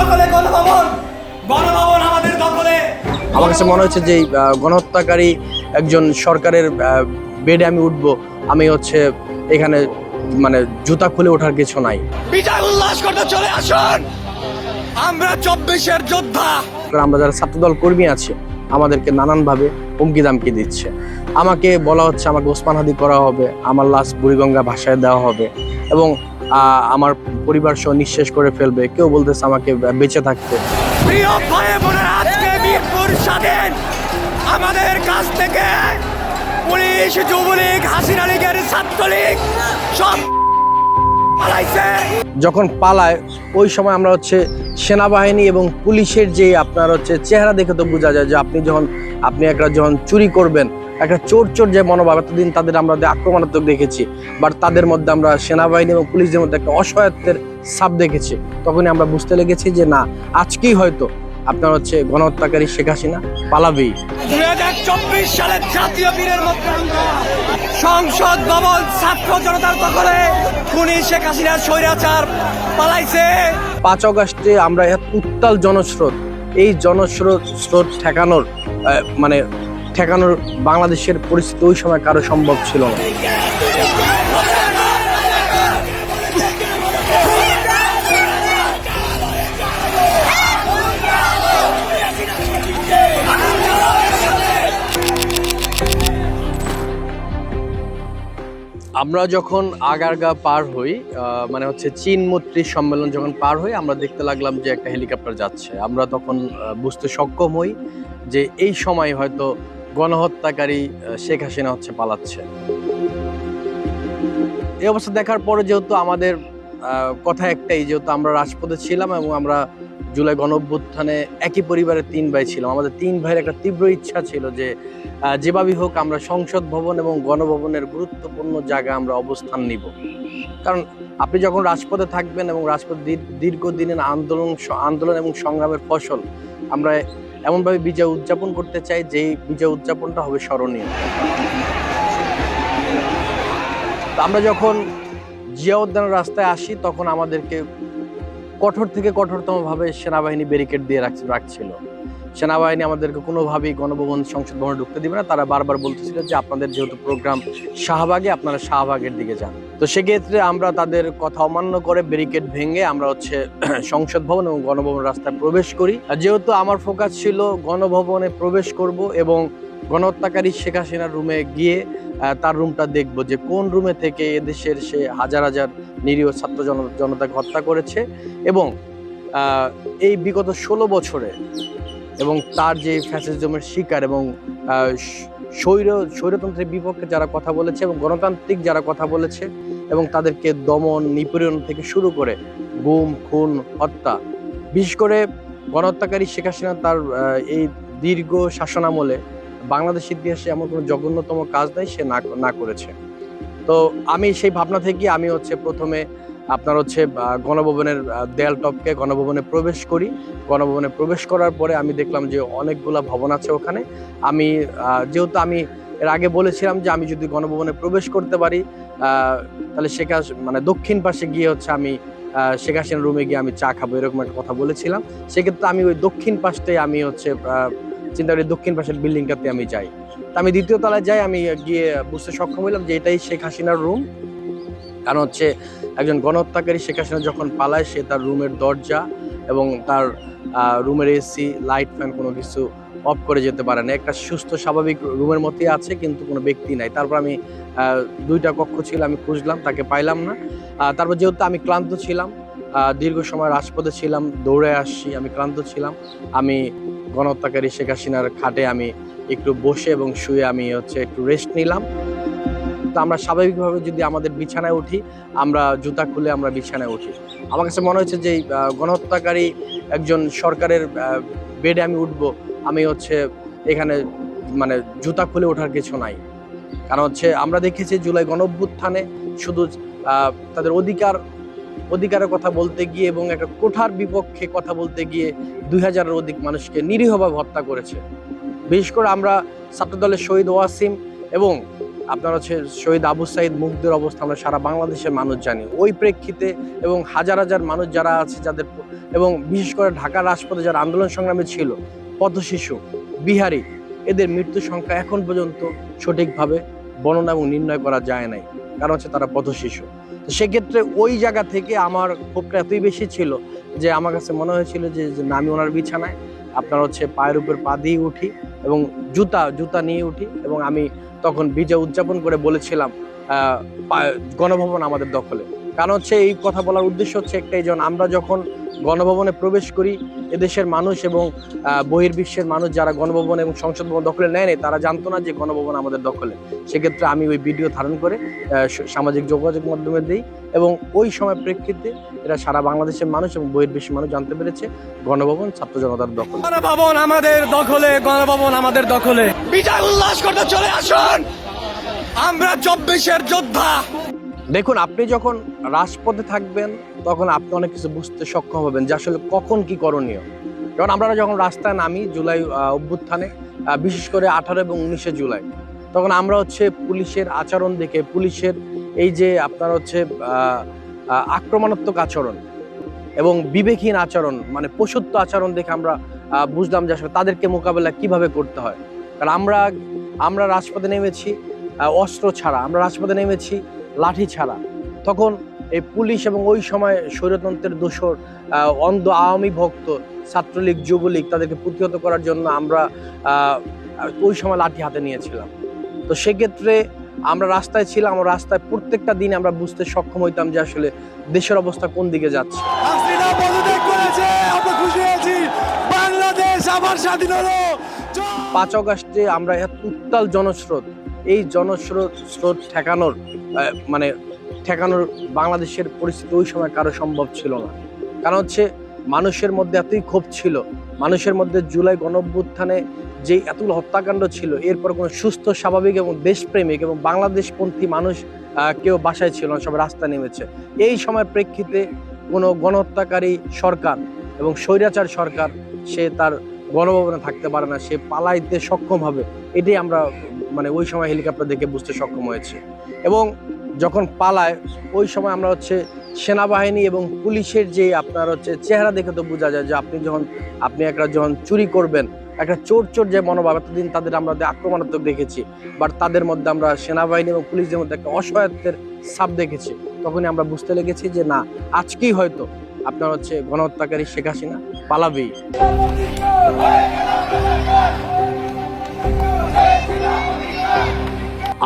দখলে গণভবন, গণভবন আমাদের দখলে। আমার কাছে মনে হচ্ছে যে গণহত্যাকারী একজন সরকারের বেডে আমি উঠবো, আমি হচ্ছে এখানে মানে জুতা খুলে ওঠার কিছু নাই। বিজয় উল্লাস করতে চলে আসুন, আমরা 24-এর যোদ্ধা। আমরা যারা ছাত্রদল কর্মী আছে আমাদেরকে নানানভাবে হুমকি দামকি দিচ্ছে। আমাকে বলা হচ্ছে আমাকে ওসমান হাদি করা হবে, আমার লাশ বুড়িগঙ্গা ভাসায় দেওয়া হবে এবং আমার পরিবার সহ নিঃশেষ করে ফেলবে। কেউ বলতেছে আমাকে বেঁচে থাকতে। প্রিয় ভাই বোনেরা, আজকে মিরপুর স্বাধীন। আমাদের কাছ থেকে পুলিশ, যুবলীগ, হাসিনা লীগের, ছাত্রলীগ সব পালাইছে। যখন পালায় ওই সময় আমরা হচ্ছে সেনাবাহিনী এবং পুলিশের যে আপনার হচ্ছে চেহারা দেখে তো বোঝা যায় যে আপনি যখন চুরি করবেন, একটা চোর যে মনোভাব, এতদিন তাদের আমরা আক্রমণাত্মক দেখেছি, বাট তাদের মধ্যে আমরা সেনাবাহিনী এবং পুলিশদের মধ্যে একটা অসহায়ত্বের ছাপ দেখেছি। তখনই আমরা বুঝতে লেগেছি যে না, আজকেই হয়তো আপনার হচ্ছে গণহত্যাকারী শেখ হাসিনা পালাবেই। 2024 সালের জাতীয় বীরের মধ্যে আমরা সংসদ ভবন ছাত্র জনতার দখলে খুনি শেখ হাসিনার স্বৈরাচার পালাইছে। 5 আগস্টে আমরা এত উত্তাল জনস্রোত, এই জনস্রোত ঠেকানোর বাংলাদেশের পরিস্থিতি ওই সময় কারো সম্ভব ছিল না। আমরা যখন আগারগা পার হই, মানে হচ্ছে চীন মৈত্রী সম্মেলন যখন পার হই, আমরা দেখতে লাগলাম যে একটা হেলিকপ্টার যাচ্ছে। আমরা তখন বুঝতে সক্ষম হই যে এই সময় হয়তো গণহত্যাকারী শেখ হাসিনা হচ্ছে পালাচ্ছে। এই অবস্থা দেখার পরে যেহেতু আমাদের কথা একটাই, যেহেতু আমরা রাজপথে ছিলাম এবং আমরা জুলাই গণঅভ্যুত্থানে একই পরিবারের 3 ভাই ছিলাম, আমাদের 3 ভাইয়ের একটা তীব্র ইচ্ছা ছিল যে যেভাবেই হোক আমরা সংসদ ভবন এবং গণভবনের গুরুত্বপূর্ণ জায়গায় আমরা অবস্থান নিব। কারণ আপনি যখন রাজপথে থাকবেন এবং রাজপথ দীর্ঘদিনের আন্দোলন এবং সংগ্রামের ফসল, আমরা এমনভাবে বিজয় উদযাপন করতে চাই যে বিজয় উদযাপনটা হবে স্মরণীয়। আমরা যখন জিয়া উদ্যানের রাস্তায় আসি তখন আমাদেরকে কঠোর থেকে কঠোরতম ভাবে সেনাবাহিনী ব্যারিকেড দিয়ে রাখছিল। সেনাবাহিনী আমাদেরকে কোনোভাবেই গণভবন সংসদ ভবনে ঢুকতে দিবে না। তারা বারবার বলতেছিল যে আপনাদের যেহেতু প্রোগ্রাম শাহবাগে, আপনারা শাহবাগের দিকে যান। তো সেক্ষেত্রে আমরা তাদের কথা অমান্য করে ব্যারিকেড ভেঙে আমরা হচ্ছে সংসদ ভবন এবং গণভবন রাস্তায় প্রবেশ করি। যেহেতু আমার ফোকাস ছিল গণভবনে প্রবেশ করব এবং গণহত্যাকারী শেখ হাসিনার রুমে গিয়ে তার রুমটা দেখব যে কোন রুমে থেকে এদেশের সে হাজার হাজার নিরীহ ছাত্র জনতাকে হত্যা করেছে এবং এই বিগত 16 বছরে এবং তার যে ফ্যাসিজমের শিকার এবং স্বৈরতন্ত্রের বিপক্ষে যারা কথা বলেছে এবং গণতান্ত্রিক যারা কথা বলেছে এবং তাদেরকে দমন নিপীড়ন থেকে শুরু করে গুম, খুন, হত্যা, বিশেষ করে গণহত্যাকারী শেখ হাসিনা তার এই দীর্ঘ শাসনামলে বাংলাদেশের ইতিহাসে এমন কোনো জঘন্যতম কাজ নাই সে না করেছে। তো আমি সেই ভাবনা থেকে আমি হচ্ছে প্রথমে আপনার হচ্ছে গণভবনের দেয়াল টপকে গণভবনে প্রবেশ করি। গণভবনে প্রবেশ করার পরে আমি দেখলাম যে অনেকগুলা ভবন আছে ওখানে। আমি যেহেতু আমি এর আগে বলেছিলাম যে আমি যদি গণভবনে প্রবেশ করতে পারি তাহলে মানে দক্ষিণ পাশে গিয়ে হচ্ছে আমি শেখ হাসিনার রুমে গিয়ে আমি চা খাবো, এরকম একটা কথা বলেছিলাম। সেক্ষেত্রে আমি ওই দক্ষিণ পাশটাই আমি হচ্ছে চিন্তা করি দক্ষিণ পাশের বিল্ডিংটাতে আমি যাই। তা আমি 2য় তলায় যাই, আমি গিয়ে বুঝতে সক্ষম হইলাম যে এটাই শেখ হাসিনার রুম। কারণ হচ্ছে একজন গণহত্যাকারী শেখ হাসিনা যখন পালায় সে তার রুমের দরজা এবং তার রুমের এসি, লাইট, ফ্যান কোনো কিছু অফ করে যেতে পারে না। একটা সুস্থ স্বাভাবিক রুমের মতোই আছে কিন্তু কোনো ব্যক্তি নাই। তারপর আমি 2টা কক্ষ ছিল, আমি খুঁজলাম, তাকে পাইলাম না। তারপর যেহেতু আমি ক্লান্ত ছিলাম, দীর্ঘ সময় রাজপথে ছিলাম, দৌড়ে আসছি, আমি ক্লান্ত ছিলাম, আমি গণহত্যাকারী শেখ হাসিনার খাটে আমি একটু বসে এবং শুয়ে আমি হচ্ছে একটু রেস্ট নিলাম। তো আমরা স্বাভাবিকভাবে যদি আমাদের বিছানায় উঠি, আমরা জুতা খুলে আমরা বিছানায় উঠি। আমার কাছে মনে হচ্ছে যে গণহত্যাকারী একজন সরকারের বেডে আমি উঠবো, আমি হচ্ছে এখানে মানে জুতা খুলে ওঠার কিছু নাই। কারণ হচ্ছে আমরা দেখেছি জুলাই গণঅভ্যুত্থানে শুধু তাদের অধিকারের কথা বলতে গিয়ে এবং একটা কোঠার বিপক্ষে কথা বলতে গিয়ে 2000-এর অধিক মানুষকে নিরীহভাবে হত্যা করেছে। বিশেষ করে আমরা ছাত্রদলের শহীদ ওয়াসিম এবং আপনার হচ্ছে শহীদ আবু সাইদ মুগ্ধের অবস্থা আমরা সারা বাংলাদেশের মানুষ জানি। ওই প্রেক্ষিতে এবং হাজার হাজার মানুষ যারা আছে যাদের এবং বিশেষ করে ঢাকার রাজপথে যারা আন্দোলন সংগ্রামে ছিল, পথশিশু, বিহারি, এদের মৃত্যু সংখ্যা এখন পর্যন্ত সঠিকভাবে বর্ণনা এবং নির্ণয় করা যায় নাই, কারণ হচ্ছে তারা পথশিশু। তো সেক্ষেত্রে ওই জায়গা থেকে আমার ক্ষোভটা এতই বেশি ছিল যে আমার কাছে মনে হয়েছিল যে না, আমি ওনার বিছানায় আপনার হচ্ছে পায়ের উপর পা দিয়ে উঠি এবং জুতা নিয়ে উঠি, এবং আমি তখন বিজয় উদযাপন করে বলেছিলাম গণভবন আমাদের দখলে। কারণ হচ্ছে এই কথা বলার উদ্দেশ্য হচ্ছে একটাই, যেমন আমরা যখন গণভবনে প্রবেশ করি, এদেশের মানুষ এবং বহির্বিশ্বের মানুষ যারা গণভবন এবং সংসদ ভবন দখলে নেয়নি, তারা জানতো না যে গণভবন আমাদের দখলে। সেক্ষেত্রে আমি ওই ভিডিও ধারণ করে সামাজিক যোগাযোগ মাধ্যমে দিই, এবং ওই সময় প্রেক্ষিতে এরা সারা বাংলাদেশের মানুষ এবং বহির্বিশ্বের মানুষ জানতে পেরেছে গণভবন ছাত্র জনতার দখল। গণভবন আমাদের দখলে, গণভবন আমাদের দখলে। বিজয় উল্লাস করতে চলে আসুন, আমরা 24-এর যোদ্ধা। দেখুন, আপনি যখন রাজপথে থাকবেন তখন আপনি অনেক কিছু বুঝতে সক্ষম হবেন যে আসলে কখন কি করণীয়। কারণ আমরা যখন রাস্তায় নামি জুলাই অভ্যুত্থানে, বিশেষ করে 18 এবং 19 জুলাই, তখন আমরা হচ্ছে পুলিশের আচরণ দেখে, পুলিশের এই যে আপনার হচ্ছে আক্রমণাত্মক আচরণ এবং বিবেকহীন আচরণ, মানে পশুত্ব আচরণ দেখে আমরা বুঝলাম যে আসলে তাদেরকে মোকাবেলা কিভাবে করতে হয়। কারণ আমরা রাজপথে নেমেছি অস্ত্র ছাড়া, আমরা রাজপথে নেমেছি লাঠি ছাড়া। তখন এই পুলিশ এবং ওই সময় স্বৈরতন্ত্রের দোসর অন্ধ আওয়ামী ভক্ত ছাত্রলীগ, যুবলীগ, তাদেরকে প্রতিহত করার জন্য আমরা ওই সময় লাঠি হাতে নিয়েছিলাম। তো সেক্ষেত্রে আমরা রাস্তায় ছিলাম, রাস্তায় প্রত্যেকটা দিন আমরা বুঝতে সক্ষম হইতাম যে আসলে দেশের অবস্থা কোন দিকে যাচ্ছে। স্বাধীন হলো 5 আগস্টে আমরা এত উত্তাল জনস্রোত, এই জনস্রোত ঠেকানোর বাংলাদেশের পরিস্থিতি ওই সময় কারো সম্ভব ছিল না। কারণ হচ্ছে মানুষের মধ্যে এতই ক্ষোভ ছিল, মানুষের মধ্যে জুলাই গণঅভ্যুত্থানে যে এতগুলো হত্যাকাণ্ড ছিল, এরপর কোনো সুস্থ, স্বাভাবিক এবং দেশপ্রেমিক এবং বাংলাদেশপন্থী মানুষ কেউ বাসায় ছিল না, সব রাস্তায় নেমেছে। এই সময় প্রেক্ষিতে কোনো গণহত্যাকারী সরকার এবং স্বৈরাচার সরকার সে তার গণভবনে থাকতে পারে না, সে পালাইতে সক্ষম হবে। এটাই আমরা ওই সময় হেলিকপ্টার দেখে বুঝতে সক্ষম হয়েছে। এবং যখন পালায় ওই সময় আমরা হচ্ছে সেনাবাহিনী এবং পুলিশের যে আপনার হচ্ছে চেহারা দেখে তো বোঝা যায় যে আপনি যখন চুরি করবেন, একটা চোর যে মনোভাব, এতদিন তাদের আমরা আক্রমণাত্মক দেখেছি, বাট তাদের মধ্যে আমরা সেনাবাহিনী এবং পুলিশের মধ্যে একটা অসহায়ত্বের ছাপ দেখেছি। তখনই আমরা বুঝতে লেগেছি যে না, আজকেই হয়তো আপনার হচ্ছে গণহত্যাকারী শেখ হাসিনা পালাবেই।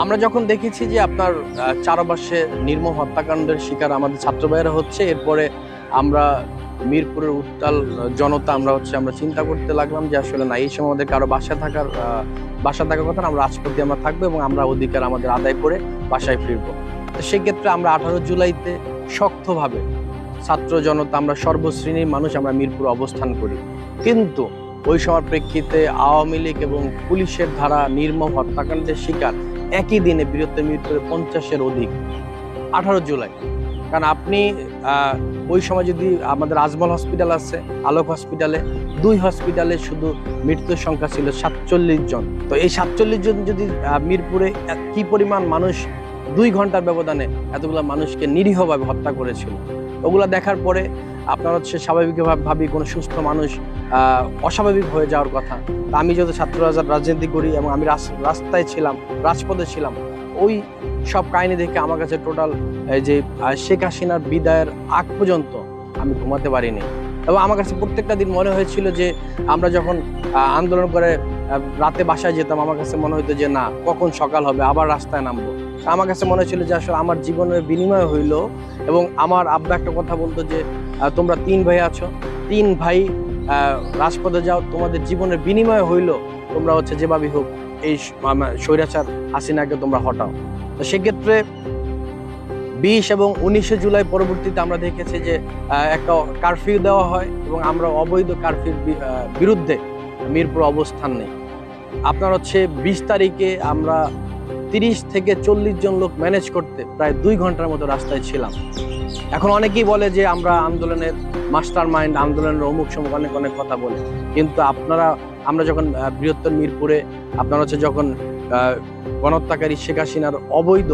আমরা যখন দেখেছি যে আপনার চারপাশে নির্মম হত্যাকাণ্ডের শিকার আমাদের ছাত্র ভাইয়েরা হচ্ছে, এরপরে আমরা মিরপুরের উত্তাল জনতা আমরা চিন্তা করতে লাগলাম যে আসলে না, এই সময় আমাদের কারো বাসা থাকার কথা না, আমরা রাজপথে আমরা থাকবো এবং আমরা অধিকার আমাদের আদায় করে বাসায় ফিরবো। তো সেক্ষেত্রে আমরা 18 জুলাইতে শক্তভাবে ছাত্র জনতা, আমরা সর্বশ্রেণীর মানুষ আমরা মিরপুরে অবস্থান করি। কিন্তু ওই সময় প্রেক্ষিতে আওয়ামী লীগ এবং পুলিশের ধারা নির্মম হত্যাকাণ্ডের শিকার একই দিনে বৃহত্তর মিরপুরে 50-এর অধিক 18 জুলাই। কারণ আপনি ওই সময় যদি আমাদের আজমল হসপিটাল আছে, আলোক হসপিটালে, 2 হসপিটালে শুধু মৃত্যুর সংখ্যা ছিল 47 জন। তো এই 47 জন যদি মিরপুরে কি পরিমাণ মানুষ 2 ঘন্টার ব্যবধানে এতগুলো মানুষকে নিরীহভাবে হত্যা করেছিল, ওগুলা দেখার পরে আপনার হচ্ছে স্বাভাবিকভাবেই কোনো সুস্থ মানুষ অস্বাভাবিক হয়ে যাওয়ার কথা। তা আমি যত ছাত্র রাজনীতি করি এবং আমি রাস্তায় ছিলাম, রাজপথে ছিলাম, ওই সব কাহিনী দেখে আমার কাছে টোটাল যে শেখ হাসিনার বিদায়ের আগ পর্যন্ত আমি ঘুমাতে পারিনি। এবং আমার কাছে প্রত্যেকটা দিন মনে হয়েছিল যে আমরা যখন আন্দোলন করে রাতে বাসায় যেতাম, আমার কাছে মনে হতো যে না, কখন সকাল হবে, আবার রাস্তায় নামবো। আমার কাছে মনে হচ্ছিল যে আসলে আমার জীবনের বিনিময় হইল। এবং আমার আব্বা একটা কথা বলতো যে তোমরা 3 ভাই আছো, 3 ভাই রাজপথে যাও, তোমাদের জীবনের বিনিময় হইল তোমরা হচ্ছে যেভাবেই হোক এই স্বৈরাচার হাসিনাকে তোমরা হটাও। তো সেক্ষেত্রে 20 এবং 19 জুলাই পরবর্তীতে আমরা দেখেছি যে একটা কারফিউ দেওয়া হয় এবং আমরা অবৈধ কারফিউর বিরুদ্ধে মিরপুর অবস্থান নেই। আপনার হচ্ছে 20 তারিখে আমরা 30 থেকে 40 জন লোক ম্যানেজ করতে প্রায় 2 ঘন্টার মতো রাস্তায় ছিলাম। এখন অনেকেই বলে যে আমরা আন্দোলনের মাস্টার মাইন্ড, আন্দোলনের অমুক সমুক অনেক কথা বলে, কিন্তু আমরা যখন বৃহত্তর মিরপুরে আপনার হচ্ছে যখন গণহত্যাকারী শেখ হাসিনার অবৈধ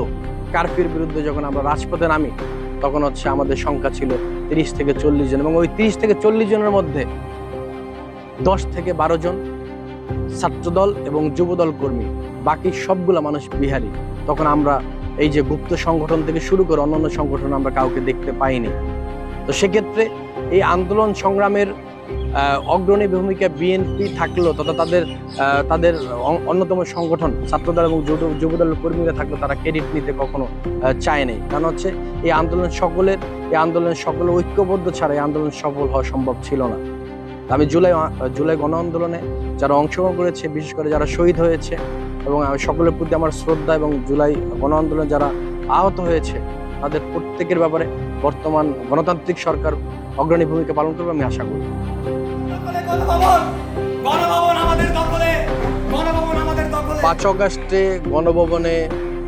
কারফিউর বিরুদ্ধে যখন আমরা রাজপথে নামি, তখন হচ্ছে আমাদের সংখ্যা ছিল 30 থেকে 40 জন, এবং ওই 30 থেকে 40 জনের মধ্যে 10 থেকে 12 জন ছাত্রদল এবং যুবদল কর্মী, বাকি সবগুলো মানুষ বিহারি। তখন আমরা এই যে গুপ্ত সংগঠন থেকে শুরু করে অন্যান্য সংগঠন আমরা কাউকে দেখতে পাইনি। তো সেক্ষেত্রে এই আন্দোলন সংগ্রামের অগ্রণী ভূমিকা বিএনপি থাকলেও, তথা তাদের অন্যতম সংগঠন ছাত্রদল এবং যুবদলের কর্মীরা থাকলেও তারা ক্রেডিট নিতে কখনো চায় নাই। কারণ হচ্ছে এই আন্দোলন সকলের ঐক্যবদ্ধ ছাড়া এই আন্দোলন সফল হওয়া সম্ভব ছিল না। আমি জুলাই গণ আন্দোলনে যারা অংশগ্রহণ করেছে, বিশেষ করে যারা শহীদ হয়েছে, এবং সকলের প্রতি আমার শ্রদ্ধা, এবং জুলাই গণ আন্দোলনে যারা আহত হয়েছে তাদের প্রত্যেকের ব্যাপারে বর্তমান গণতান্ত্রিক সরকার অগ্রণী ভূমিকা পালন করবে আমি আশা করি। গণভবন আমাদের দখলে, গণভবন আমাদের দখলে। 5 অগাস্টে গণভবনে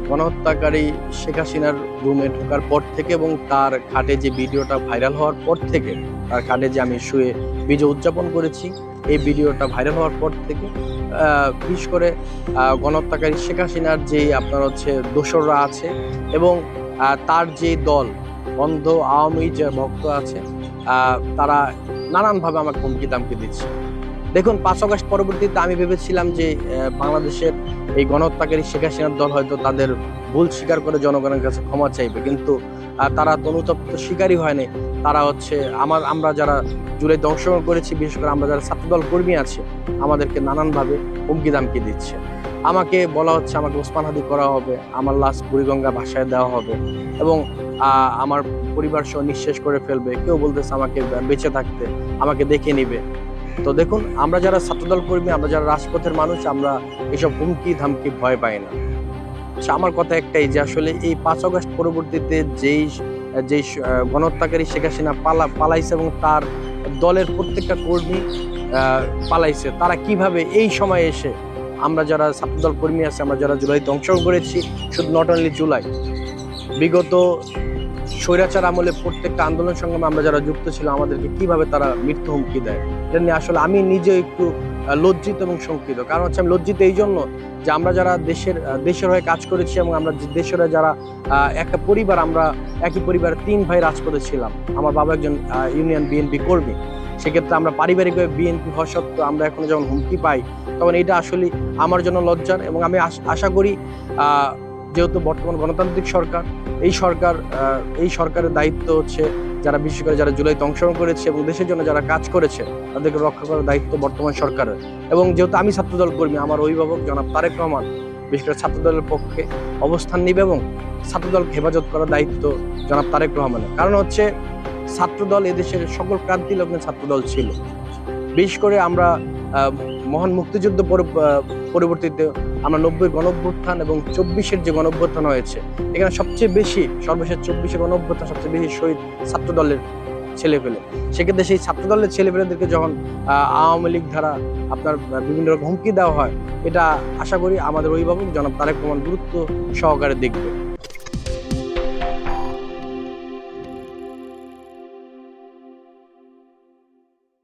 গণহত্যাকারী শেখ হাসিনার রুমে ঢোকার পর থেকে এবং তার খাটে যে ভিডিওটা ভাইরাল হওয়ার পর থেকে, তার খাটে যে আমি শুয়ে বিজয় উদযাপন করেছি, এই ভিডিওটা ভাইরাল হওয়ার পর থেকে বিশেষ করে গণহত্যাকারী শেখ হাসিনার যেই আপনার হচ্ছে দোসররা আছে এবং তার যে দল অন্ধ আওয়ামী যে ভক্ত আছে, তারা নানানভাবে আমাকে হুমকি দামকি দিচ্ছে। দেখুন, 5 অগাস্ট পরবর্তীতে আমি ভেবেছিলাম যে বাংলাদেশের এই গণহত্যাকারী শেখ হাসিনার দল হয়তো তাদের ভুল স্বীকার করে জনগণের কাছে ক্ষমা চাইবে, কিন্তু তারা তনুতপ্ত শিকারই হয়নি। তারা হচ্ছে আমরা যারা জুলাইতে অংশগ্রহণ করেছি, বিশেষ করে আমরা যারা ছাত্রদল কর্মী আছে, আমাদেরকে নানানভাবে হুমকি দামকি দিচ্ছে। আমাকে বলা হচ্ছে আমাকে ওসমান হাদি করা হবে, আমার লাশ বুড়িগঙ্গা ভাসায় দেওয়া হবে, এবং আমার পরিবার সহ নিঃশেষ করে ফেলবে। কেউ বলতেছে আমাকে বেঁচে থাকতে, আমাকে দেখে নিবে। তো দেখুন, আমরা যারা ছাত্রদল কর্মী, আমরা যারা রাজপথের মানুষ, আমরা এসব হুমকি ধামকি ভয় পাই না। আমার কথা একটাই, যে আসলে এই 5 অগাস্ট পরবর্তীতে যেই গণহত্যাকারী শেখ হাসিনা পালাইছে এবং তার দলের প্রত্যেকটা কর্মী পালাইছে, তারা কিভাবে এই সময় এসে আমরা যারা ছাত্রদল কর্মী আছে, আমরা যারা জুলাইতে অংশগ্রহণ করেছি, শুধু নট অনলি জুলাই, বিগত স্বৈরাচার আমলে প্রত্যেকটা আন্দোলন সংগ্রামে আমরা যারা যুক্ত ছিল, আমাদেরকে কিভাবে তারা মৃত্যু হুমকি দেয়, এটা নিয়ে আসলে আমি নিজে একটু লজ্জিত এবং শঙ্কিত। কারণ হচ্ছে আমি লজ্জিত এই জন্য যে আমরা যারা দেশের হয়ে কাজ করেছি, এবং আমরা দেশের হয়ে যারা একটা পরিবার, আমরা একই পরিবারের 3 ভাই রাজপথে ছিলাম। আমার বাবা একজন ইউনিয়ন বিএনপি কর্মী। সেক্ষেত্রে আমরা পারিবারিকভাবে বিএনপি হওয়া সত্ত্বেও আমরা এখন যখন হুমকি পাই, তখন এটা আসলে আমার জন্য লজ্জার। এবং আমি আশা করি যেহেতু বর্তমান গণতান্ত্রিক সরকার, এই সরকারের দায়িত্ব হচ্ছে যারা বিশেষ করে যারা জুলাইতে অংশগ্রহণ করেছে এবং দেশের জন্য যারা কাজ করেছে, তাদেরকে রক্ষা করার দায়িত্ব বর্তমান সরকারের। এবং যেহেতু আমি ছাত্রদল কর্মী, আমার অভিভাবক জনাব তারেক রহমান বিশেষ করে ছাত্রদলের পক্ষে অবস্থান নিবে এবং ছাত্রদলকে হেফাজত করার দায়িত্ব জনাব তারেক রহমানের। কারণ হচ্ছে ছাত্রদল এদেশের সকল ক্রান্তি লগ্নে ছাত্রদল ছিল। বিশেষ করে আমরা মহান মুক্তিযুদ্ধ পরবর্তীতে আমরা 90-এর গণঅভ্যুত্থান এবং 24-এর যে গণঅভ্যুত্থান হয়েছে, এখানে সর্বশেষ 24-এর গণঅভ্যুত্থান সবচেয়ে বেশি শহীদ ছাত্রদলের ছেলেপেলে। সেক্ষেত্রে সেই ছাত্রদলের ছেলেপেলেদেরকে যখন আওয়ামী লীগ ধারা আপনার বিভিন্ন রকম হুমকি দেওয়া হয়, এটা আশা করি আমাদের অভিভাবক জনাব তারেক রহমান গুরুত্ব সহকারে দেখবে।